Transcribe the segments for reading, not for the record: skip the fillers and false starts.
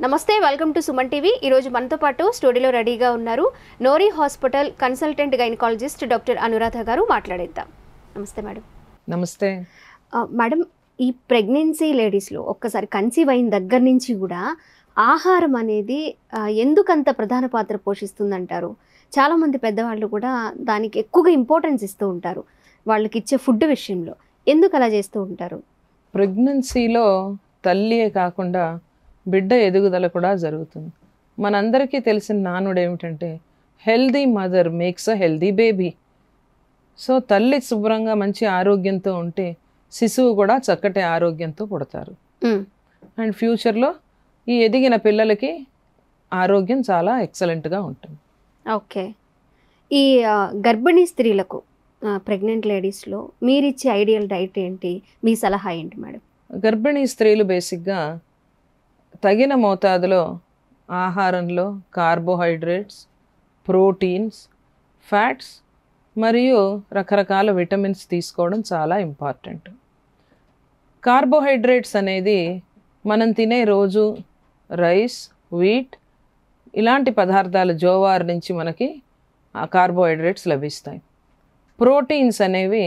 నమస్తే, welcome to Suman TV. ఈరోజు మనతో పాటు స్టూడియోలో రెడీగా ఉన్నారు Nori hospital consultant gynaecologist doctor Anuradha గారు. మాట్లాడేద్దాం. నమస్తే మేడం. నమస్తే మేడం, ఈ ప్రెగ్నెన్సీ లేడీస్లో ఒక్కసారి కన్సీవ్ అయిన దగ్గర నుంచి కూడా ఆహారం అనేది ఎందుకంత ప్రధాన పాత్ర పోషిస్తుందంటారు? చాలామంది పెద్దవాళ్ళు కూడా దానికి ఎక్కువగా ఇంపార్టెన్స్ ఇస్తూ ఉంటారు, వాళ్ళకి ఇచ్చే ఫుడ్ విషయంలో. ఎందుకు అలా చేస్తూ ఉంటారు? ప్రెగ్నెన్సీలో తల్లియే కాకుండా బిడ్డ ఎదుగుదల కూడా జరుగుతుంది. మనందరికీ తెలిసిన నానుడు ఏమిటంటే healthy mother makes a healthy baby. So తల్లి శుభ్రంగా మంచి ఆరోగ్యంతో ఉంటే శిశువు కూడా చక్కటి ఆరోగ్యంతో పుడతారు. అండ్ ఫ్యూచర్లో ఈ ఎదిగిన పిల్లలకి ఆరోగ్యం చాలా ఎక్సలెంట్గా ఉంటుంది. ఓకే. ఈ గర్భిణీ స్త్రీలకు, ప్రెగ్నెంట్ లేడీస్లో మీరిచ్చే ఐడియల్ డైట్ ఏంటి, మీ సలహా ఏంటి మేడం? గర్భిణీ స్త్రీలు బేసిక్గా తగిన మోతాదులో ఆహారంలో కార్బోహైడ్రేట్స్, ప్రోటీన్స్, ఫ్యాట్స్ మరియు రకరకాల విటమిన్స్ తీసుకోవడం చాలా ఇంపార్టెంట్. కార్బోహైడ్రేట్స్ అనేది మనం తినే రోజు రైస్, వీట్ ఇలాంటి పదార్థాలు, జోవార్ నుంచి మనకి ఆ కార్బోహైడ్రేట్స్ లభిస్తాయి. ప్రోటీన్స్ అనేవి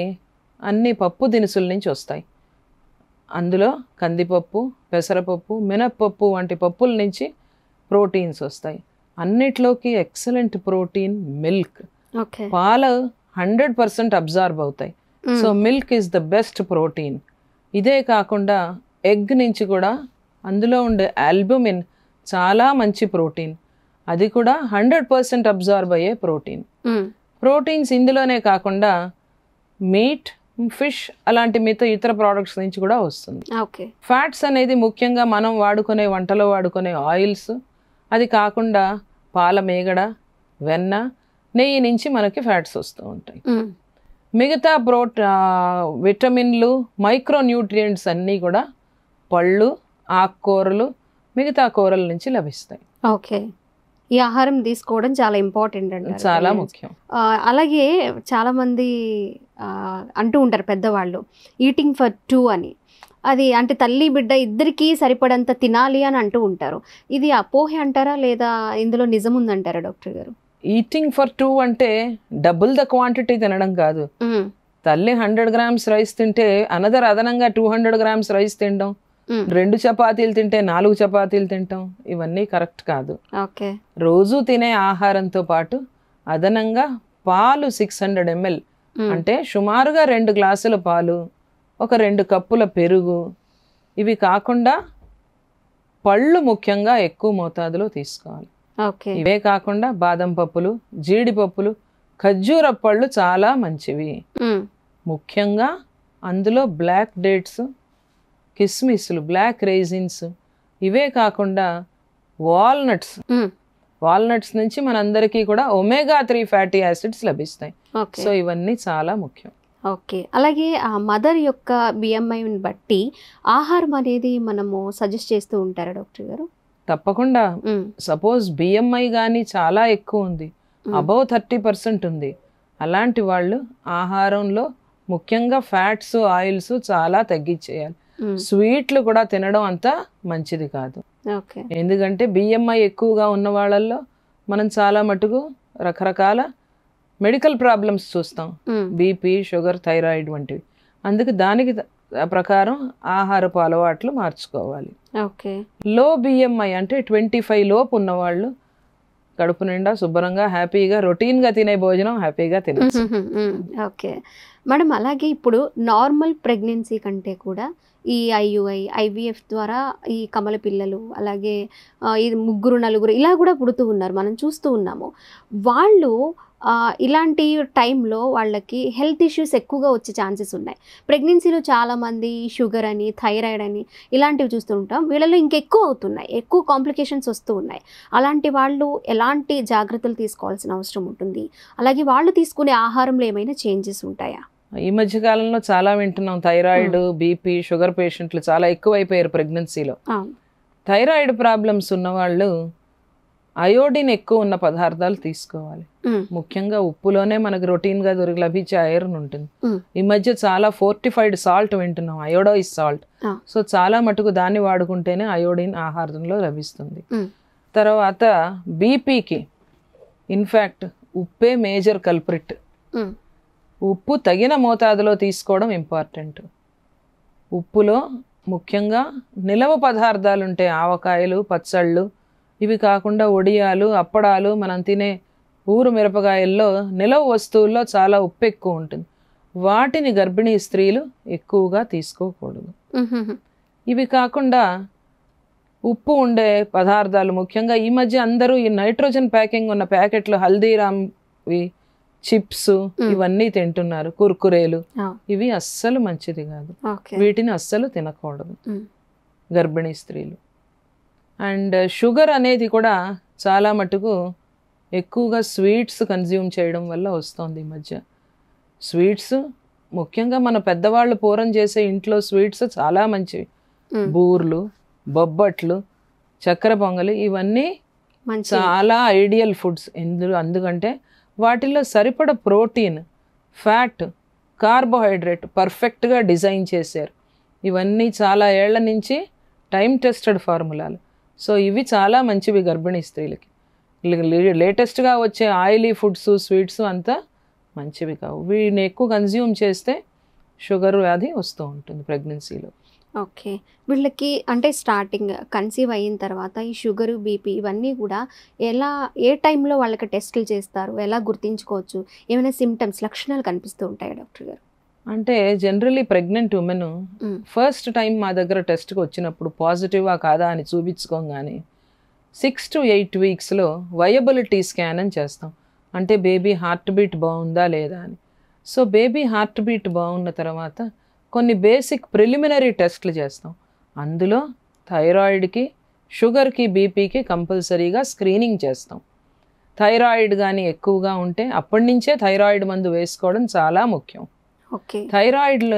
అన్ని పప్పు దినుసుల నుంచి వస్తాయి. అందులో కందిపప్పు, పెసరపప్పు, మినప్పప్పు వంటి పప్పుల నుంచి ప్రోటీన్స్ వస్తాయి. అన్నిట్లోకి ఎక్సలెంట్ ప్రోటీన్ మిల్క్. పాలు 100% అబ్జార్బ్ అవుతాయి. So milk is the best protein. ఇదే కాకుండా ఎగ్ నుంచి కూడా అందులో ఉండే ఆల్బుమిన్ చాలా మంచి ప్రోటీన్. అది కూడా 100% అబ్జార్బ్ అయ్యే ప్రోటీన్. ప్రోటీన్స్ ఇందులోనే కాకుండా మీట్, ఫిష్ అలాంటి మిగతా ఇతర ప్రోడక్ట్స్ నుంచి కూడా వస్తుంది. ఫ్యాట్స్ అనేది ముఖ్యంగా మనం వాడుకునే వంటలో వాడుకునే ఆయిల్స్, అది కాకుండా పాల మేగడ, వెన్న, నెయ్యి నుంచి మనకి ఫ్యాట్స్ వస్తూ ఉంటాయి. మిగతా విటమిన్లు, మైక్రో న్యూట్రియంట్స్ అన్నీ కూడా పళ్ళు, ఆకుకూరలు, మిగతా కూరల నుంచి లభిస్తాయి. ఓకే. ఈ ఆహారం తీసుకోవడం చాలా ఇంపార్టెంట్ అండి, చాలా ముఖ్యం. అలాగే చాలామంది అంటూ ఉంటారు పెద్దవాళ్ళు, ఈటింగ్ ఫర్ 2 అని. అది అంటే తల్లి బిడ్డ ఇద్దరికీ సరిపడంత తినాలి అని అంటూ ఉంటారు. ఇది అపోహ అంటారా, లేదా ఇందులో నిజం ఉందంటారా డాక్టర్ గారు? ఈటింగ్ ఫర్ 2 అంటే డబుల్ ద క్వాంటిటీ తినడం కాదు. తల్లి 100 grams రైస్ తింటే అనదర్ అదనంగా 200 grams రైస్ తినడం, 2 చపాతీలు తింటే 4 చపాతీలు తింటాం, ఇవన్నీ కరెక్ట్ కాదు. రోజు తినే ఆహారంతో పాటు అదనంగా పాలు 600 ml అంటే సుమారుగా 2 గ్లాసుల పాలు, ఒక 2 కప్పుల పెరుగు, ఇవి కాకుండా పళ్ళు ముఖ్యంగా ఎక్కువ మోతాదులో తీసుకోవాలి. ఇవే కాకుండా బాదం పప్పులు, జీడిపప్పులు, ఖర్జూర పళ్ళు చాలా మంచివి. ముఖ్యంగా అందులో బ్లాక్ డేట్స్, కిస్మిస్లు, బ్లాక్ రైజిన్స్, ఇవే కాకుండా వాల్నట్స్ నుంచి మనందరికీ కూడా ఒమేగా 3 ఫ్యాటీ యాసిడ్స్ లభిస్తాయి. సో ఇవన్నీ చాలా ముఖ్యం. ఓకే. అలాగే ఆ మదర్ యొక్క బిఎంఐని బట్టి ఆహారం అనేది మనము సజెస్ట్ చేస్తూ ఉంటారా డాక్టర్ గారు? తప్పకుండా. సపోజ్ బిఎంఐ కానీ చాలా ఎక్కువ ఉంది, అబౌవ్ 30% ఉంది, అలాంటి వాళ్ళు ఆహారంలో ముఖ్యంగా ఫ్యాట్స్, ఆయిల్స్ చాలా తగ్గించేయాలి. స్వీట్లు కూడా తినడం అంత మంచిది కాదు. ఎందుకంటే బిఎంఐ ఎక్కువగా ఉన్న వాళ్ళల్లో మనం చాలా మటుకు రకరకాల మెడికల్ ప్రాబ్లమ్స్ చూస్తాం, బీపీ, షుగర్, థైరాయిడ్ వంటివి. అందుకు దానికి ప్రకారం ఆహారపు అలవాట్లు మార్చుకోవాలి. లో బిఎంఐ అంటే 25 లోపు ఉన్నవాళ్ళు కడుపు నిండా శుభ్రంగా హ్యాపీగా రొటీన్గా తినే భోజనం హ్యాపీగా తినచ్చు. Okay madam. అలాగే ఇప్పుడు నార్మల్ ప్రెగ్నెన్సీ కంటే కూడా ఈ ఐయుఐ, ఐవీఎఫ్ ద్వారా ఈ కమల పిల్లలు, అలాగే ఇది 3, 4 ఇలా కూడా పుడుతూ ఉన్నారు, మనం చూస్తూ ఉన్నాము. వాళ్ళు ఇలాంటి టైంలో వాళ్ళకి హెల్త్ ఇష్యూస్ ఎక్కువగా వచ్చే ఛాన్సెస్ ఉన్నాయి. ప్రెగ్నెన్సీలో చాలామంది షుగర్ అని, థైరాయిడ్ అని ఇలాంటివి చూస్తూ ఉంటాం. వీళ్ళలో ఇంకెక్కువ అవుతున్నాయి, ఎక్కువ కాంప్లికేషన్స్ వస్తూ ఉన్నాయి. అలాంటి వాళ్ళు ఎలాంటి జాగ్రత్తలు తీసుకోవాల్సిన అవసరం ఉంటుంది? అలాగే వాళ్ళు తీసుకునే ఆహారంలో ఏమైనా చేంజెస్ ఉంటాయా? ఈ మధ్యకాలంలో చాలా వింటున్నాం, థైరాయిడ్, బీపీ, షుగర్ పేషెంట్లు చాలా ఎక్కువైపోయారు ప్రెగ్నెన్సీలో. థైరాయిడ్ ప్రాబ్లమ్స్ ఉన్నవాళ్ళు అయోడిన్ ఎక్కువ ఉన్న పదార్థాలు తీసుకోవాలి. ముఖ్యంగా ఉప్పులోనే మనకు రొటీన్గా లభించే ఐరన్ ఉంటుంది. ఈ మధ్య చాలా ఫోర్టిఫైడ్ సాల్ట్ వింటున్నాం, అయోడైజ్ సాల్ట్. సో చాలా మటుకు దాన్ని వాడుకుంటేనే అయోడిన్ ఆహారంలో లభిస్తుంది. తర్వాత బీపీకి ఇన్ఫ్యాక్ట్ ఉప్పే మేజర్ కల్ప్రిట్. ఉప్పు తగిన మోతాదులో తీసుకోవడం ఇంపార్టెంట్. ఉప్పులో ముఖ్యంగా నిలవ పదార్థాలు ఉంటాయి, ఆవకాయలు, పచ్చళ్ళు. ఇవి కాకుండా వడియాలు, అప్పడాలు, మనం తినే ఊరు మిరపకాయల్లో నిలవ వస్తువుల్లో చాలా ఉప్పు ఎక్కువ ఉంటుంది. వాటిని గర్భిణీ స్త్రీలు ఎక్కువగా తీసుకోకూడదు. ఇవి కాకుండా ఉప్పు ఉండే పదార్థాలు ముఖ్యంగా ఈ మధ్య అందరూ ఈ నైట్రోజన్ ప్యాకింగ్ ఉన్న ప్యాకెట్లు, హల్దీరామ్వి, చిప్స్ ఇవన్నీ తింటున్నారు, కుర్కురేలు. ఇవి అస్సలు మంచిది కాదు, వీటిని అస్సలు తినకూడదు గర్భిణీ స్త్రీలు. అండ్ షుగర్ అనేది కూడా చాలా మటుకు ఎక్కువగా స్వీట్స్ కన్జ్యూమ్ చేయడం వల్ల వస్తుంది ఈ మధ్య. స్వీట్స్ ముఖ్యంగా మన పెద్దవాళ్ళు పూర్వం చేసే ఇంట్లో స్వీట్స్ చాలా మంచివి. బూర్లు, బొబ్బట్లు, చక్కెర పొంగలి ఇవన్నీ చాలా ఐడియల్ ఫుడ్స్. అందుకంటే వాటిల్లో సరిపడ ప్రోటీన్, ఫ్యాట్, కార్బోహైడ్రేట్ పర్ఫెక్ట్గా డిజైన్ చేశారు. ఇవన్నీ చాలా ఏళ్ల నుంచి టైం టెస్టెడ్ ఫార్ములాలు. సో ఇవి చాలా మంచివి గర్భిణీ స్త్రీలకి. లేటెస్ట్గా వచ్చే ఆయిలీ ఫుడ్స్, స్వీట్స్ అంతా మంచివి కావు. వీటిని ఎక్కువ కన్జ్యూమ్ చేస్తే షుగర్ వ్యాధి వస్తూ ఉంటుంది ప్రెగ్నెన్సీలో. ఓకే, వీళ్ళకి అంటే స్టార్టింగ్ కన్సీవ్ అయిన తర్వాత ఈ షుగరు, బీపీ ఇవన్నీ కూడా ఏ టైంలో వాళ్ళకి టెస్టులు చేస్తారు, ఎలా గుర్తించుకోవచ్చు? ఏమైనా సిమ్టమ్స్, లక్షణాలు కనిపిస్తూ ఉంటాయా డాక్టర్ గారు? అంటే generally pregnant women first time మా దగ్గర టెస్ట్కి వచ్చినప్పుడు పాజిటివా కాదా అని చూపించుకోగానే 6 to 8 వీక్స్లో వయబిలిటీ స్కాన్ అని చేస్తాం. అంటే బేబీ హార్ట్ బీట్ బాగుందా లేదా అని. సో బేబీ హార్ట్ బీట్ బాగున్న తర్వాత కొన్ని బేసిక్ ప్రిలిమినరీ టెస్ట్లు చేస్తాం. అందులో థైరాయిడ్కి, షుగర్కి, బీపీకి కంపల్సరీగా స్క్రీనింగ్ చేస్తాం. థైరాయిడ్ కానీ ఎక్కువగా ఉంటే అప్పటి నుంచే థైరాయిడ్ మందు వేసుకోవడం చాలా ముఖ్యం. థైరాయిడ్లో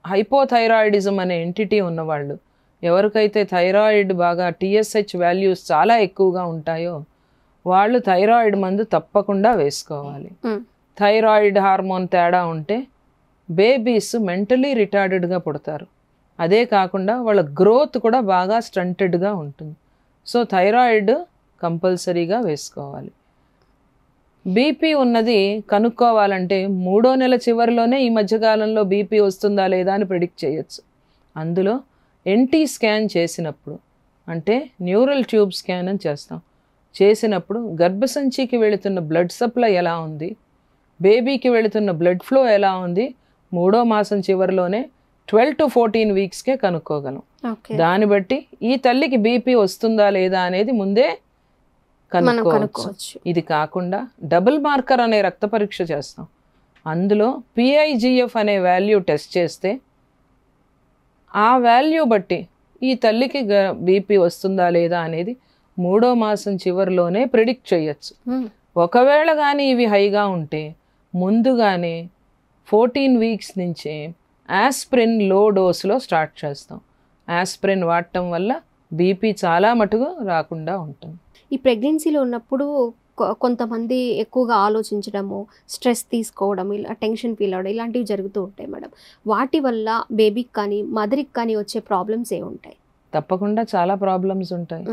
హైపోథైరాయిడిజం అనే ఎంటిటీ ఉన్నవాళ్ళు, ఎవరికైతే థైరాయిడ్ బాగా TSH వాల్యూస్ చాలా ఎక్కువగా ఉంటాయో వాళ్ళు థైరాయిడ్ మందు తప్పకుండా వేసుకోవాలి. థైరాయిడ్ హార్మోన్ తేడా ఉంటే బేబీస్ మెంటలీ రిటార్డెడ్గా పుడతారు. అదే కాకుండా వాళ్ళ గ్రోత్ కూడా బాగా స్టంటెడ్గా ఉంటుంది. సో థైరాయిడ్ కంపల్సరీగా వేసుకోవాలి. బీపీ ఉన్నది కనుక్కోవాలంటే 3వ నెల చివరిలోనే ఈ మధ్యకాలంలో బీపీ వస్తుందా లేదా అని ప్రిడిక్ట్ చేయొచ్చు. అందులో NT స్కాన్ చేసినప్పుడు, అంటే న్యూరల్ ట్యూబ్ స్కాన్ అని చేస్తాం. చేసినప్పుడు గర్భసంచికి వెళుతున్న బ్లడ్ సప్లై ఎలా ఉంది, బేబీకి వెళుతున్న బ్లడ్ ఫ్లో ఎలా ఉంది 3వ మాసం చివరిలోనే 12 to 14 వీక్స్కే కనుక్కోగలం. దాన్ని బట్టి ఈ తల్లికి బీపీ వస్తుందా లేదా అనేది ముందే కనుక్కోవచ్చు. ఇది కాకుండా డబుల్ మార్కర్ అనే రక్త పరీక్ష చేస్తాం. అందులో PIGF అనే వాల్యూ టెస్ట్ చేస్తే ఆ వాల్యూ బట్టి ఈ తల్లికి బీపీ వస్తుందా లేదా అనేది 3వ మాసం చివరిలోనే ప్రిడిక్ట్ చేయొచ్చు. ఒకవేళ కానీ ఇవి హైగా ఉంటే ముందుగానే 14 వీక్స్ నుంచే ఆస్ప్రిన్ లో డోస్లో స్టార్ట్ చేస్తాం. ఆస్ప్రిన్ వాడటం వల్ల బీపీ చాలా మటుకు రాకుండా ఉంటుంది. ఈ ప్రెగ్నెన్సీలో ఉన్నప్పుడు కొంతమంది ఎక్కువగా ఆలోచించడము, స్ట్రెస్ తీసుకోవడం, ఇలా టెన్షన్ ఫీల్ అవ్వడం ఇలాంటివి జరుగుతూ ఉంటాయి మేడం. వాటి వల్ల బేబీకి కానీ మదర్కి కానీ వచ్చే ప్రాబ్లమ్స్ ఏముంటాయి? తప్పకుండా చాలా ప్రాబ్లమ్స్ ఉంటాయి.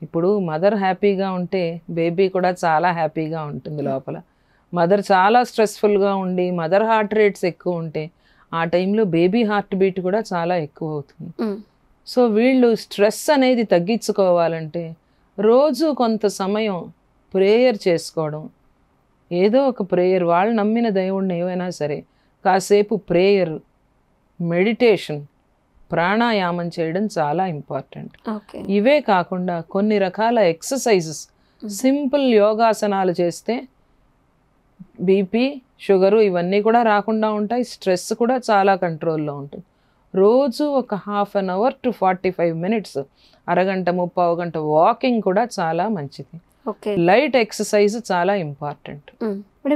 ఇప్పుడు మదర్ హ్యాపీగా ఉంటే బేబీ కూడా చాలా హ్యాపీగా ఉంటుంది లోపల. మదర్ చాలా స్ట్రెస్ఫుల్గా ఉండి మదర్ హార్ట్ రేట్స్ ఎక్కువ ఉంటే ఆ టైంలో బేబీ హార్ట్ బీట్ కూడా చాలా ఎక్కువ అవుతుంది. సో వీళ్ళు స్ట్రెస్ అనేది తగ్గించుకోవాలంటే రోజు కొంత సమయం ప్రేయర్ చేసుకోవడం, ఏదో ఒక ప్రేయర్, వాళ్ళు నమ్మిన దేవుడిని ఏవైనా సరే కాసేపు ప్రేయర్, మెడిటేషన్, ప్రాణాయామం చేయడం చాలా ఇంపార్టెంట్. ఇవే కాకుండా కొన్ని రకాల ఎక్సర్సైజెస్, సింపుల్ యోగాసనాలు చేస్తే బీపీ, షుగరు ఇవన్నీ కూడా రాకుండా ఉంటాయి. స్ట్రెస్ కూడా చాలా కంట్రోల్లో ఉంటుంది. రోజు ఒక 1/2 hour to 45 minutes, అరగంట 30 గంట వాకింగ్ కూడా చాలా మంచిది. లైట్ ఎక్సర్సైజ్ చాలా ఇంపార్టెంట్.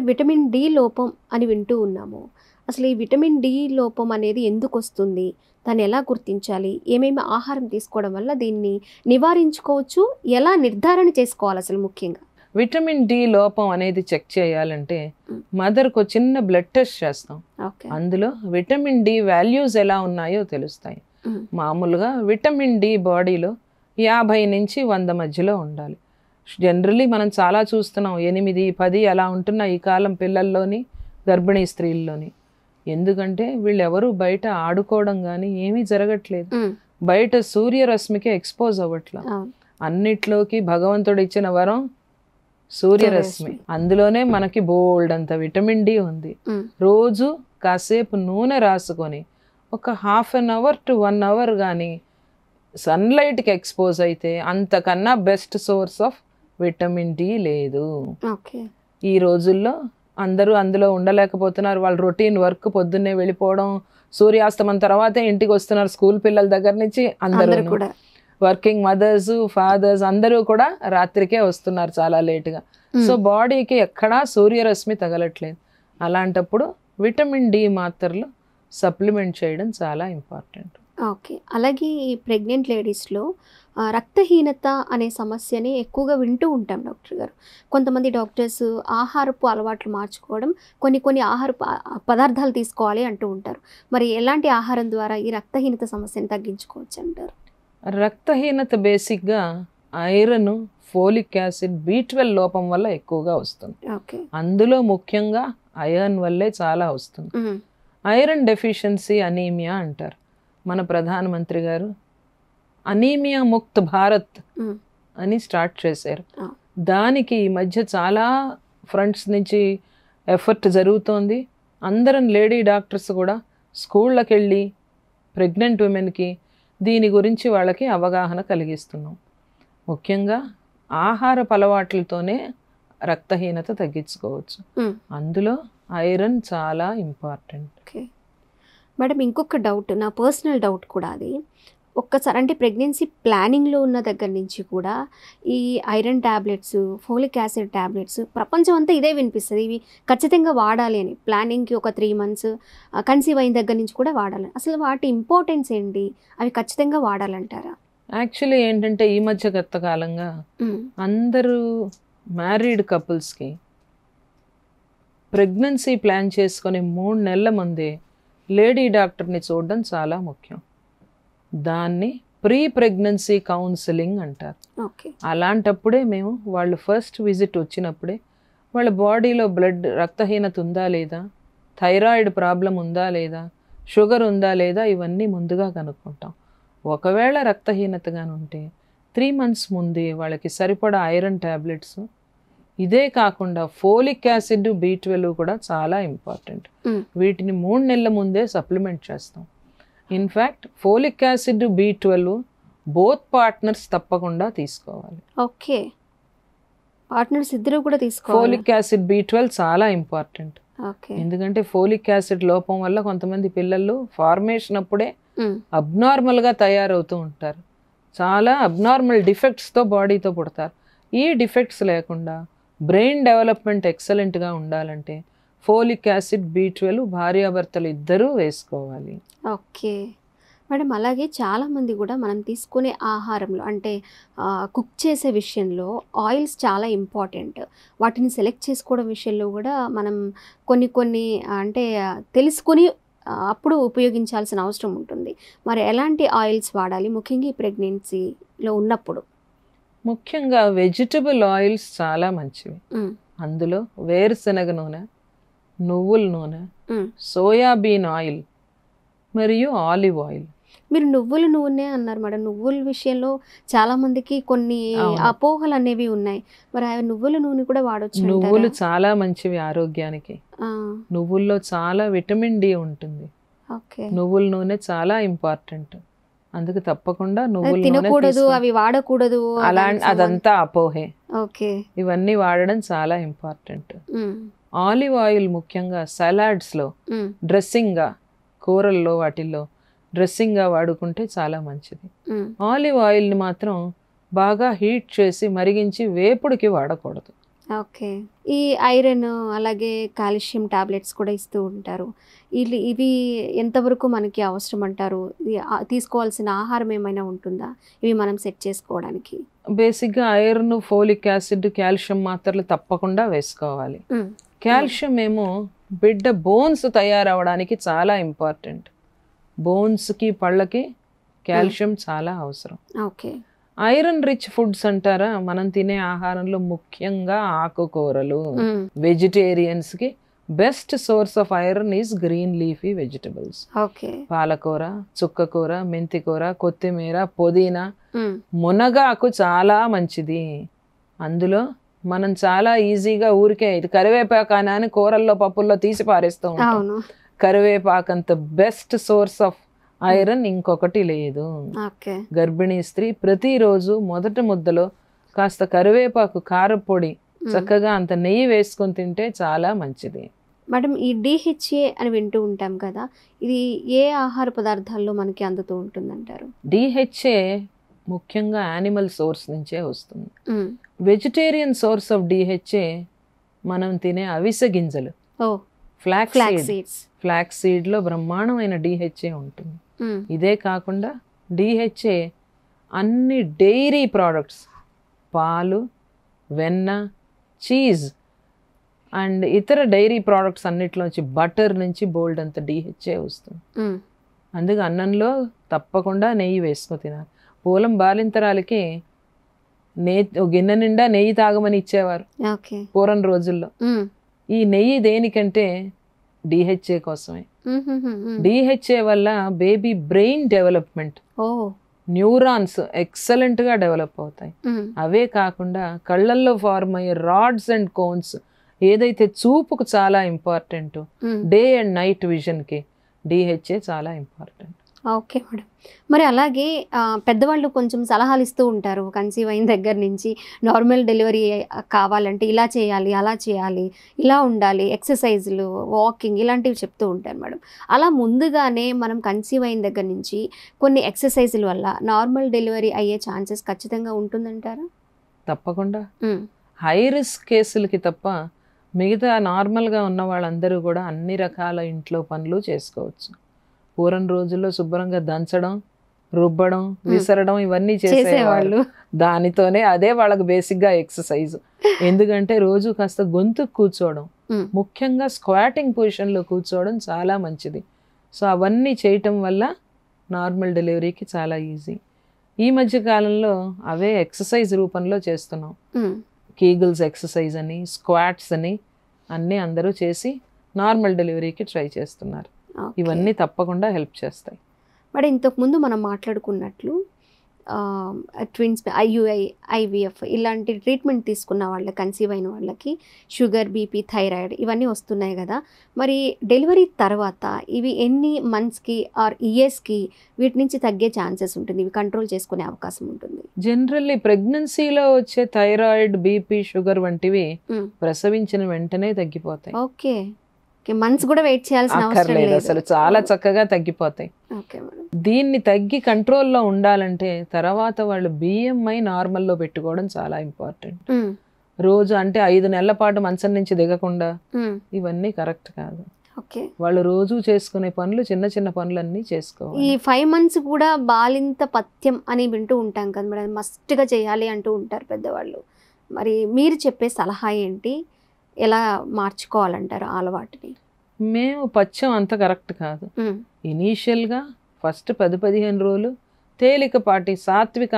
విటమిన్ డి లోపం అని వింటూ ఉన్నాము. అసలు ఈ విటమిన్ డి లోపం అనేది ఎందుకు వస్తుంది, దాన్ని ఎలా గుర్తించాలి, ఏమేమి ఆహారం తీసుకోవడం వల్ల దీన్ని నివారించుకోవచ్చు, ఎలా నిర్ధారణ చేసుకోవాలి అసలు ముఖ్యంగా? విటమిన్ డి లోపం అనేది చెక్ చేయాలంటే మదర్కు చిన్న బ్లడ్ టెస్ట్ చేస్తాం. అందులో విటమిన్ డి వాల్యూస్ ఎలా ఉన్నాయో తెలుస్తాయి. మామూలుగా విటమిన్ డి బాడీలో 50 నుంచి 100 మధ్యలో ఉండాలి. జనరల్లీ మనం చాలా చూస్తున్నాం 8, 10 అలా ఉంటున్న ఈ కాలం పిల్లల్లోని, గర్భిణీ స్త్రీల్లోని. ఎందుకంటే వీళ్ళెవరూ బయట ఆడుకోవడం కానీ ఏమీ జరగట్లేదు, బయట సూర్యరశ్మికి ఎక్స్పోజ్ అవ్వట్లా. అన్నిట్లోకి భగవంతుడు ఇచ్చిన వరం సూర్యరశ్మి, అందులోనే మనకి బోల్డ్ అంత విటమిన్ డి ఉంది. రోజు కాసేపు నూనె రాసుకొని ఒక 1/2 అవర్ to 1 అవర్ కానీ సన్లైట్కి ఎక్స్పోజ్ అయితే అంతకన్నా best source of vitamin D లేదు. ఈ రోజుల్లో అందరూ అందులో ఉండలేకపోతున్నారు. వాళ్ళు రొటీన్ వర్క్ పొద్దున్నే వెళ్ళిపోవడం, సూర్యాస్తమం తర్వాతే ఇంటికి వస్తున్నారు. స్కూల్ పిల్లల దగ్గర నుంచి అందరూ కూడా, వర్కింగ్ మదర్స్, ఫాదర్స్ అందరూ కూడా రాత్రికే వస్తున్నారు చాలా లేటుగా. సో బాడీకి ఎక్కడా సూర్యరశ్మి తగలట్లేదు. అలాంటప్పుడు విటమిన్ డి మాత్రలు సప్లిమెంట్ చేయడం చాలా ఇంపార్టెంట్. ఓకే. అలాగే ఈ ప్రెగ్నెంట్ లేడీస్లో రక్తహీనత అనే సమస్యని ఎక్కువగా వింటూ ఉంటాం డాక్టర్ గారు. కొంతమంది డాక్టర్స్ ఆహారపు అలవాట్లు మార్చుకోవడం, కొన్ని ఆహార పదార్థాలు తీసుకోవాలి అంటూ ఉంటారు. మరి ఎలాంటి ఆహారం ద్వారా ఈ రక్తహీనత సమస్యను తగ్గించుకోవచ్చు అంటారు? రక్తహీనత బేసిక్గా ఐరన్, ఫోలిక్ యాసిడ్, B12 లోపం వల్ల ఎక్కువగా వస్తుంది. అందులో ముఖ్యంగా ఐరన్ వల్లే చాలా వస్తుంది. ఐరన్ డెఫిషియన్సీ అనీమియా అంటారు. మన ప్రధానమంత్రి గారు అనీమియా ముక్త్ భారత్ అని స్టార్ట్ చేశారు. దానికి ఈ మధ్య చాలా ఫ్రంట్స్ నుంచి ఎఫర్ట్ జరుగుతోంది. అందరం లేడీ డాక్టర్స్ కూడా స్కూళ్ళకి వెళ్ళి ప్రెగ్నెంట్ ఉమెన్కి దీని గురించి వాళ్ళకి అవగాహన కలిగిస్తున్నాం. ముఖ్యంగా ఆహారపు అలవాట్లతోనే రక్తహీనత తగ్గించుకోవచ్చు. అందులో ఐరన్ చాలా ఇంపార్టెంట్. మేడం, ఇంకొక డౌట్, నా పర్సనల్ డౌట్ కూడా అది. ఒక్కసారి అంటే ప్రెగ్నెన్సీ ప్లానింగ్లో ఉన్న దగ్గర నుంచి కూడా ఈ iron tablets, folic acid tablets ప్రపంచం అంతా ఇదే వినిపిస్తుంది. ఇవి ఖచ్చితంగా వాడాలి అని, ప్లానింగ్కి ఒక 3 months కన్సీవ్ అయిన దగ్గర నుంచి కూడా వాడాలి. అసలు వాటి ఇంపార్టెన్స్ ఏంటి, అవి ఖచ్చితంగా వాడాలంటారా? యాక్చువల్లీ ఏంటంటే ఈ మధ్య గత కాలంగా అందరూ మ్యారీడ్ కపుల్స్కి ప్రెగ్నెన్సీ ప్లాన్ చేసుకొని 3 నెలల ముందే లేడీ డాక్టర్ని చూడడం చాలా ముఖ్యం. దాన్ని ప్రీ ప్రెగ్నెన్సీ కౌన్సిలింగ్ అంటారు. అలాంటప్పుడే మేము వాళ్ళు ఫస్ట్ విజిట్ వచ్చినప్పుడే వాళ్ళ బాడీలో బ్లడ్ రక్తహీనత ఉందా లేదా, థైరాయిడ్ ప్రాబ్లం ఉందా లేదా, షుగర్ ఉందా లేదా, ఇవన్నీ ముందుగా కనుక్కుంటాం. ఒకవేళ రక్తహీనతగా ఉంటే 3 months ముందే వాళ్ళకి సరిపడా ఐరన్ ట్యాబ్లెట్స్, ఇదే కాకుండా ఫోలిక్ యాసిడ్, B12 కూడా చాలా ఇంపార్టెంట్. వీటిని 3 నెలల ముందే సప్లిమెంట్ చేస్తాం. In fact folic acid, B12 both partners తప్పకుండా తీసుకోవాలి. ఓకే, పార్ట్నర్స్ ఇద్దరు కూడా తీసుకోవాలి. ఫోలిక్ యాసిడ్, B12 చాలా ఇంపార్టెంట్. ఎందుకంటే ఫోలిక్ యాసిడ్ లోపం వల్ల కొంతమంది పిల్లలు ఫార్మేషన్ అప్పుడే అబ్నార్మల్గా తయారవుతూ ఉంటారు. చాలా అబ్నార్మల్ డిఫెక్ట్స్తో బాడీతో పుడతారు. ఈ డిఫెక్ట్స్ లేకుండా బ్రెయిన్ డెవలప్మెంట్ ఎక్సలెంట్గా ఉండాలంటే ఫోలిక్ యాసిడ్, B12 భార్యాభర్తలు ఇద్దరూ వేసుకోవాలి. ఓకే మేడం, అలాగే చాలామంది కూడా మనం తీసుకునే ఆహారంలో అంటే కుక్ చేసే విషయంలో ఆయిల్స్ చాలా ఇంపార్టెంట్. వాటిని సెలెక్ట్ చేసుకోవడం విషయంలో కూడా మనం కొన్ని అంటే తెలుసుకుని అప్పుడు ఉపయోగించాల్సిన అవసరం ఉంటుంది. మరి ఎలాంటి ఆయిల్స్ వాడాలి ముఖ్యంగా ఈ ప్రెగ్నెన్సీలో ఉన్నప్పుడు? ముఖ్యంగా వెజిటబుల్ ఆయిల్స్ చాలా మంచివి. అందులో వేరుశనగ నూనె, నువ్వుల నూనె, సోయాబీన్ ఆయిల్ మరియు ఆలివ్ ఆయిల్. మీరు నువ్వుల నూనె అన్నారు మేడం. నువ్వుల విషయంలో చాలా మందికి కొన్ని అపోహలు అనేవి ఉన్నాయి. మరి ఆ నువ్వుల నూనె కూడా వాడొచ్చు? నువ్వులు చాలా మంచివి ఆరోగ్యానికి. నువ్వుల్లో చాలా విటమిన్ డి ఉంటుంది. నువ్వుల నూనె చాలా ఇంపార్టెంట్. అందుకు తప్పకుండా నువ్వుల నూనె తినకూడదు, అవి వాడకూడదు అదంతా అపోహే. ఇవన్నీ వాడడం చాలా ఇంపార్టెంట్. ఆలివ్ ఆయిల్ ముఖ్యంగా సలాడ్స్లో డ్రెస్సింగ్గా, కూరల్లో వాటిల్లో డ్రెస్సింగ్గా వాడుకుంటే చాలా మంచిది. ఆలివ్ ఆయిల్ని మాత్రం బాగా హీట్ చేసి మరిగించి వేపుడికి వాడకూడదు. ఓకే. ఈ ఐరన్ అలాగే కాల్షియం టాబ్లెట్స్ కూడా ఇస్తూ ఉంటారు. ఇవి ఎంతవరకు మనకి అవసరం అంటారు? తీసుకోవాల్సిన ఆహారం ఏమైనా ఉంటుందా ఇవి మనం సెట్ చేసుకోవడానికి? బేసిక్గా ఐరన్, ఫోలిక్ యాసిడ్, కాల్షియం మాత్రలు తప్పకుండా వేసుకోవాలి. కాల్షియం ఏమో బిడ్డ బోన్స్ తయారవడానికి చాలా ఇంపార్టెంట్. బోన్స్కి పళ్ళకి కాల్షియం చాలా అవసరం. ఓకే. ఐరన్ రిచ్ ఫుడ్స్ అంటారా, మనం తినే ఆహారంలో ముఖ్యంగా ఆకుకూరలు. వెజిటేరియన్స్కి best source of iron is green leafy vegetables. Okay. పాలకూర, చుక్కకూర, మెంతికూర, కొత్తిమీర, పుదీనా, మునగాకు చాలా మంచిది. అందులో మనం చాలా ఈజీగా ఊరికే ఇది కరివేపాకానా అని కూరల్లో పప్పుల్లో తీసి పారేస్తూ ఉంటాం. కరివేపాకంత బెస్ట్ సోర్స్ ఆఫ్ ఐరన్ ఇంకొకటి లేదు. గర్భిణీ స్త్రీ ప్రతిరోజు మొదటి ముద్దలో కాస్త కరివేపాకు కారపొడి చక్కగా అంత నెయ్యి వేసుకొని తింటే చాలా మంచిది. మేడం, ఈ డిహెచ్ఏ అని వింటూ ఉంటాం కదా, ఇది ఏ ఆహార పదార్థాల్లో మనకి అందుతూ ఉంటుందంటారు? డిహెచ్ఏ ముఖ్యంగా యానిమల్ సోర్స్ నుంచే వస్తుంది. వెజిటేరియన్ సోర్స్ ఆఫ్ డిహెచ్ఏ మనం తినే అవిసె గింజలు, ఫ్లాక్స్ సీడ్లో బ్రహ్మాండమైన డిహెచ్ఏ ఉంటుంది. ఇదే కాకుండా డిహెచ్ఏ అన్ని డైరీ ప్రోడక్ట్స్, పాలు, వెన్న, చీజ్ అండ్ ఇతర డైరీ ప్రోడక్ట్స్ అన్నిట్లోంచి బటర్ నుంచి బోల్డ్ అంత డిహెచ్ఏ వస్తుంది. అందుకే అన్నంలో తప్పకుండా నెయ్యి వేసుకొని తినాలి. పూలం బాలింతరాలకి గిన్నె నిండా నెయ్యి తాగమని ఇచ్చేవారు పూర్వం రోజుల్లో. ఈ నెయ్యి దేనికంటే డిహెచ్ఏ కోసమే. డిహెచ్ఏ వల్ల baby brain development, neurons excellent గా డెవలప్ అవుతాయి. అవే కాకుండా కళ్ళల్లో ఫార్మ్ అయ్యే రాడ్స్ అండ్ కోన్స్, ఏదైతే చూపుకు చాలా important, day and night vision కి డిహెచ్ఏ చాలా ఇంపార్టెంట్. Okay madam. మరి అలాగే పెద్దవాళ్ళు కొంచెం సలహాలు ఇస్తూ ఉంటారు కన్సీవ్ అయిన దగ్గర నుంచి, నార్మల్ డెలివరీ కావాలంటే ఇలా చేయాలి, అలా చేయాలి, ఇలా ఉండాలి, ఎక్సర్సైజులు, వాకింగ్ ఇలాంటివి చెప్తూ ఉంటారు మేడం. అలా ముందుగానే మనం కన్సీవ్ అయిన దగ్గర నుంచి కొన్ని ఎక్సర్సైజుల వల్ల నార్మల్ డెలివరీ అయ్యే ఛాన్సెస్ ఖచ్చితంగా ఉంటుందంటారా? తప్పకుండా. హై రిస్క్ కేసులకి తప్ప మిగతా నార్మల్గా ఉన్న వాళ్ళందరూ కూడా అన్ని రకాల ఇంట్లో పనులు చేసుకోవచ్చు. పూర్వం రోజుల్లో శుభ్రంగా దంచడం, రుబ్బడం, విసరడం ఇవన్నీ చేసేవాళ్ళు. దానితోనే అదే వాళ్ళకి బేసిక్గా ఎక్సర్సైజ్. ఎందుకంటే రోజు కాస్త గొంతు కూర్చోవడం, ముఖ్యంగా స్క్వాటింగ్ పొజిషన్లో కూర్చోవడం చాలా మంచిది. సో అవన్నీ చేయటం వల్ల నార్మల్ డెలివరీకి చాలా ఈజీ. ఈ మధ్య కాలంలో అవే ఎక్సర్సైజ్ రూపంలో చేస్తున్నాం. కీగిల్స్ ఎక్సర్సైజ్ అని, స్క్వాట్స్ అని అన్నీ అందరూ చేసి నార్మల్ డెలివరీకి ట్రై చేస్తున్నారు. ఇవన్నీ తప్పకుండా హెల్ప్ చేస్తాయి. మరి ఇంతకుముందు మనం మాట్లాడుకున్నట్లు ట్విన్స్, ఐయుఐ, ఐవిఎఫ్ ఇలాంటి ట్రీట్మెంట్ తీసుకున్న వాళ్ళకి, కన్సీవ్ అయిన వాళ్ళకి షుగర్, బీపీ, థైరాయిడ్ ఇవన్నీ వస్తున్నాయి కదా. మరి డెలివరీ తర్వాత ఇవి ఎన్ని మంత్స్కి ఆర్ ఇయర్స్కి వీటి నుంచి తగ్గే ఛాన్సెస్ ఉంటుంది, ఇవి కంట్రోల్ చేసుకునే అవకాశం ఉంటుంది? జనరల్లీ ప్రెగ్నెన్సీలో వచ్చే థైరాయిడ్, బీపీ, షుగర్ వంటివి ప్రసవించిన వెంటనే తగ్గిపోతాయి. ఓకే. మంత్స్ కూడా వెయిట్ చేయాల్సిన అవసరం లేదు, అసలు చాలా చక్కగా తగ్గిపోతాయి. దీన్ని తగ్గి కంట్రోల్లో ఉండాలంటే తర్వాత వాళ్ళు బిఎంఐ నార్మల్లో పెట్టుకోవడం చాలా ఇంపార్టెంట్. రోజు అంటే 5 నెలల పాటు మంచం నుంచి దిగకుండా ఇవన్నీ కరెక్ట్ కాదు. వాళ్ళు రోజు చేసుకునే పనులు, చిన్న చిన్న పనులన్నీ చేసుకోవాలి. ఈ 5 months కూడా బాలింత పథ్యం అని వింటూ ఉంటాం కదా మేడం, మస్ట్గా చేయాలి అంటూ ఉంటారు పెద్దవాళ్ళు. మరి మీరు చెప్పే సలహా ఏంటి, ఎలా మార్చుకోవాలంటారు అలవాటుని? మేము పథ్యం అంత కరెక్ట్ కాదు. ఇనీషియల్గా ఫస్ట్ 10-15 రోజులు తేలికపాటి సాత్విక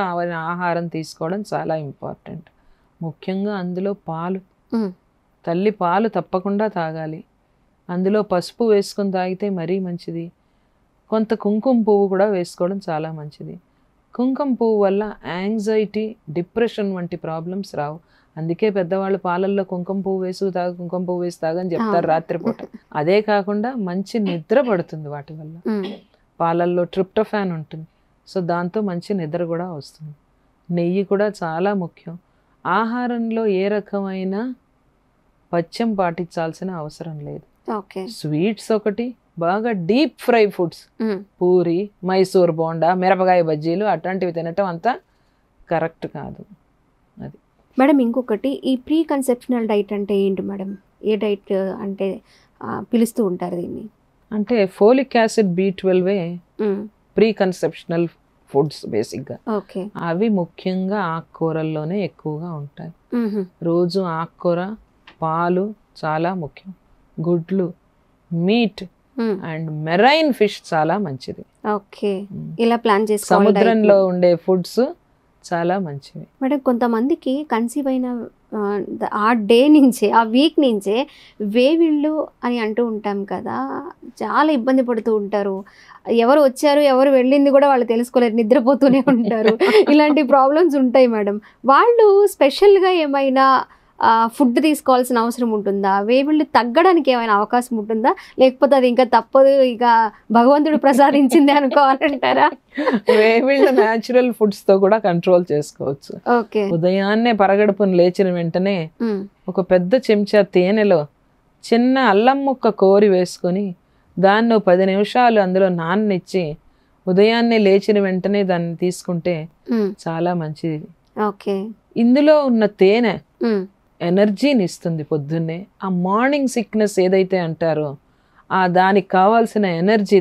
ఆహారం తీసుకోవడం చాలా ఇంపార్టెంట్. ముఖ్యంగా అందులో పాలు, తల్లి పాలు తప్పకుండా తాగాలి. అందులో పసుపు వేసుకొని తాగితే మరీ మంచిది. కొంత కుంకుమ పువ్వు కూడా వేసుకోవడం చాలా మంచిది. కుంకుమ పువ్వు వల్ల యాంగ్జైటీ, డిప్రెషన్ వంటి ప్రాబ్లమ్స్ రావు. అందుకే పెద్దవాళ్ళు పాలల్లో కుంకుమ పువ్వు వేసి తాగు, కుంకుమ పువ్వు వేసి తాగని చెప్తారు రాత్రిపూట. అదే కాకుండా మంచి నిద్ర పడుతుంది వాటి వల్ల. పాలల్లో ట్రిప్టోఫాన్ ఉంటుంది, సో దాంతో మంచి నిద్ర కూడా వస్తుంది. నెయ్యి కూడా చాలా ముఖ్యం. ఆహారంలో ఏ రకమైన పథ్యం పాటించాల్సిన అవసరం లేదు. స్వీట్స్ ఒకటి, బాగా deep fry foods, puri, Mysore bonda, మిరపకాయ బజ్జీలు అట్లాంటివి తినటం అంతా కరెక్ట్ కాదు. అది మేడం ఇంకొకటి, ఈ ప్రీ కన్సెప్షనల్ డైట్ అంటే ఏంటి మేడం? ఏ డైట్ అంటే పిలుస్తూ ఉంటారు దీన్ని? అంటే folic acid B12 pre conceptional foods బేసిక్గా. ఓకే. అవి ముఖ్యంగా ఆకుకూరల్లోనే ఎక్కువగా ఉంటాయి. రోజు ఆకుకూర, పాలు చాలా ముఖ్యం, గుడ్లు, మీట్ అండ్ మెరైన్ ఫిష్ చాలా మంచిది. ఓకే, ఇలా ప్లాన్ చేసుకోవాలి. సముద్రంలో ఉండే ఫుడ్స్ చాలా మంచివి. మేడం కొంతమందికి కన్సీవ్ అయిన ఆ డే నుంచే, ఆ వీక్ నుంచే వేవిళ్ళు అని అంటూ ఉంటాం కదా, చాలా ఇబ్బంది పడుతూ ఉంటారు. ఎవరు వచ్చారు ఎవరు వెళ్ళింది కూడా వాళ్ళు తెలుసుకోలేరు, నిద్రపోతూనే ఉంటారు. ఇలాంటి ప్రాబ్లమ్స్ ఉంటాయి మేడం. వాళ్ళు స్పెషల్గా ఏమైనా ఫుడ్ తీసుకోవాల్సిన అవసరం ఉంటుందా? వేవిళ్ళు తగ్గడానికి ఏమైనా అవకాశం ఉంటుందా? లేకపోతే అది ఇంకా తప్పదు, ఇక భగవంతుడు ప్రసాదించింది అనుకోవాలంటారా? వేవిళ్ళు న్యాచురల్ ఫుడ్స్ తో కూడా కంట్రోల్ చేసుకోవచ్చు. ఓకే. ఉదయాన్నే పరగడుపున లేచిన వెంటనే ఒక పెద్ద చెంచా తేనెలో చిన్న అల్లం ముక్క కోరి వేసుకొని దాన్ని 10 నిమిషాలు అందులో నాననిచ్చి ఉదయాన్నే లేచిన వెంటనే దాన్ని తీసుకుంటే చాలా మంచిది. ఓకే. ఇందులో ఉన్న తేనె ఎనర్జీని ఇస్తుంది పొద్దున్నే. ఆ మార్నింగ్ సిక్నెస్ ఏదైతే అంటారో దానికి కావాల్సిన ఎనర్జీ,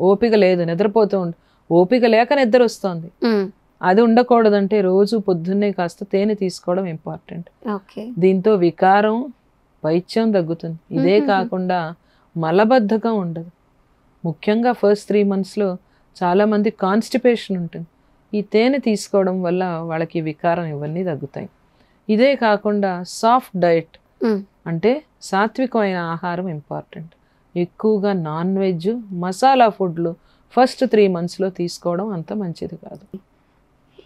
ఓపిక లేదు, నిద్రపోతూ ఓపిక లేక నిద్ర వస్తుంది, అది ఉండకూడదంటే రోజు పొద్దున్నే కాస్త తేనె తీసుకోవడం ఇంపార్టెంట్. దీంతో వికారం, పైత్యం తగ్గుతుంది. ఇదే కాకుండా మలబద్ధకం ఉండదు. ముఖ్యంగా ఫస్ట్ 3 monthsలో చాలామంది కాన్స్టిపేషన్ ఉంటుంది. ఈ తేనె తీసుకోవడం వల్ల వాళ్ళకి వికారం ఇవన్నీ తగ్గుతాయి. ఇదే కాకుండా సాఫ్ట్ డైట్ అంటే సాత్వికమైన ఆహారం ఇంపార్టెంట్. ఎక్కువగా నాన్ వెజ్, మసాలా ఫుడ్లు ఫస్ట్ 3 monthsలో తీసుకోవడం అంత మంచిది కాదు.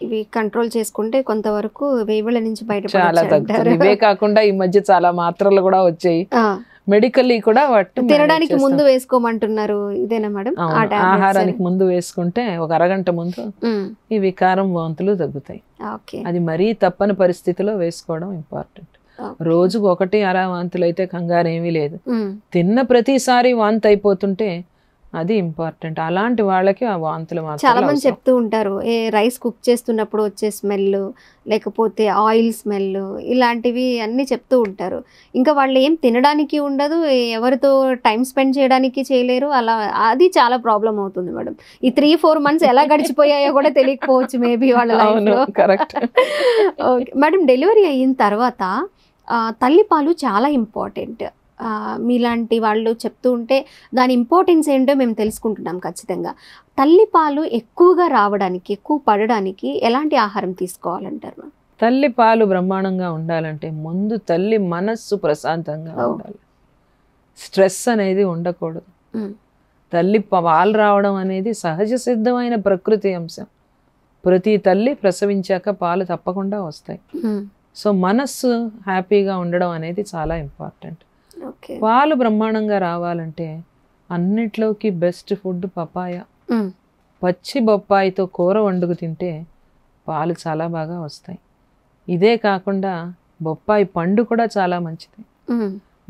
ఇవి కంట్రోల్ చేసుకుంటే కొంతవరకు వేవిళ్ళ నుంచి చాలా తగ్గుతుంది. ఇవే కాకుండా ఈ మధ్య చాలా మాత్రలు కూడా వచ్చాయి, మెడికల్లీ కూడా వాటి తినడానికి ముందు వేసుకోమంటున్నారు. ఇదేనా మేడం? ఆహారానికి ముందు వేసుకుంటే ఒక అరగంట ముందు ఈ వికారం, వాంతులు తగ్గుతాయి. అది మరీ తప్పని పరిస్థితిలో వేసుకోవడం ఇంపార్టెంట్. రోజుకు 1-2 వాంతులు అయితే కంగారు ఏమీ లేదు. తిన్న ప్రతిసారి వాంతి అయిపోతుంటే అది ఇంపార్టెంట్. అలాంటి వాళ్ళకి ఆ వాంతులు మాత్రం చాలా మంది చెప్తూ ఉంటారు, ఏ రైస్ కుక్ చేస్తున్నప్పుడు వచ్చే స్మెల్, లేకపోతే ఆయిల్ స్మెల్, ఇలాంటివి అన్నీ చెప్తూ ఉంటారు. ఇంకా వాళ్ళు ఏం తినడానికి ఉండదు, ఎవరితో టైం స్పెండ్ చేయడానికి చేయలేరు. అలా అది చాలా ప్రాబ్లం అవుతుంది మేడం. ఈ 3-4 months ఎలా గడిచిపోయాయో కూడా తెలియకపోవచ్చు మేబీ వాళ్ళ లైఫ్లో. కరెక్ట్. ఓకే మేడం, డెలివరీ అయిన తర్వాత తల్లిపాలు చాలా ఇంపార్టెంట్. మీలాంటి వాళ్ళు చెప్తూ ఉంటే దాని ఇంపార్టెన్స్ ఏంటో మేము తెలుసుకుంటున్నాం ఖచ్చితంగా. తల్లిపాలు ఎక్కువగా రావడానికి, ఎక్కువ పడడానికి ఎలాంటి ఆహారం తీసుకోవాలంటారు? తల్లి పాలు బ్రహ్మాండంగా ఉండాలంటే ముందు తల్లి మనస్సు ప్రశాంతంగా ఉండాలి, స్ట్రెస్ అనేది ఉండకూడదు. తల్లి పాలు రావడం అనేది సహజ సిద్ధమైన ప్రకృతి అంశం. ప్రతి తల్లి ప్రసవించాక పాలు తప్పకుండా వస్తాయి. సో మనస్సు హ్యాపీగా ఉండడం అనేది చాలా ఇంపార్టెంట్. పాలు బ్రహ్మాండంగా రావాలంటే అన్నిట్లోకి బెస్ట్ ఫుడ్ పపాయ. పచ్చి బొప్పాయితో కూర వండుకు తింటే పాలు చాలా బాగా వస్తాయి. ఇదే కాకుండా బొప్పాయి పండు కూడా చాలా మంచిది.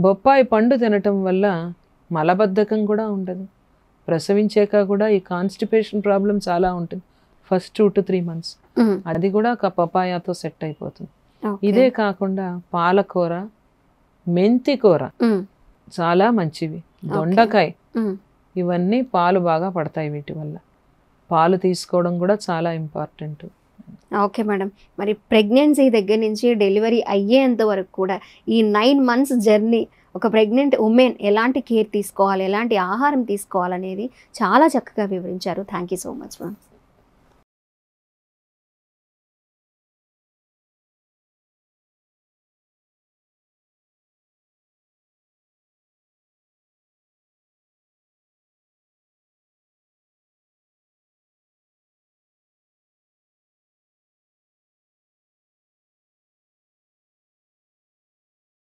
బొప్పాయి పండు తినటం వల్ల మలబద్ధకం కూడా ఉండదు. ప్రసవించాక కూడా ఈ కాన్స్టిపేషన్ ప్రాబ్లం చాలా ఉంటుంది ఫస్ట్ 2 to 3 months. అది కూడా ఒక పపాయాతో సెట్ అయిపోతుంది. ఇదే కాకుండా పాలకూర, మెంతి కూర చాలా మంచివి, దొండకాయ, ఇవన్నీ పాలు బాగా పడతాయి. వీటి వల్ల పాలు తీసుకోవడం కూడా చాలా ఇంపార్టెంట్. ఓకే మేడం, మరి ప్రెగ్నెన్సీ దగ్గర నుంచి డెలివరీ అయ్యేంత వరకు కూడా ఈ 9 months జర్నీ, ఒక ప్రెగ్నెంట్ ఉమెన్ ఎలాంటి కేర్ తీసుకోవాలి, ఎలాంటి ఆహారం తీసుకోవాలనేది చాలా చక్కగా వివరించారు. Thank you so much ma'am.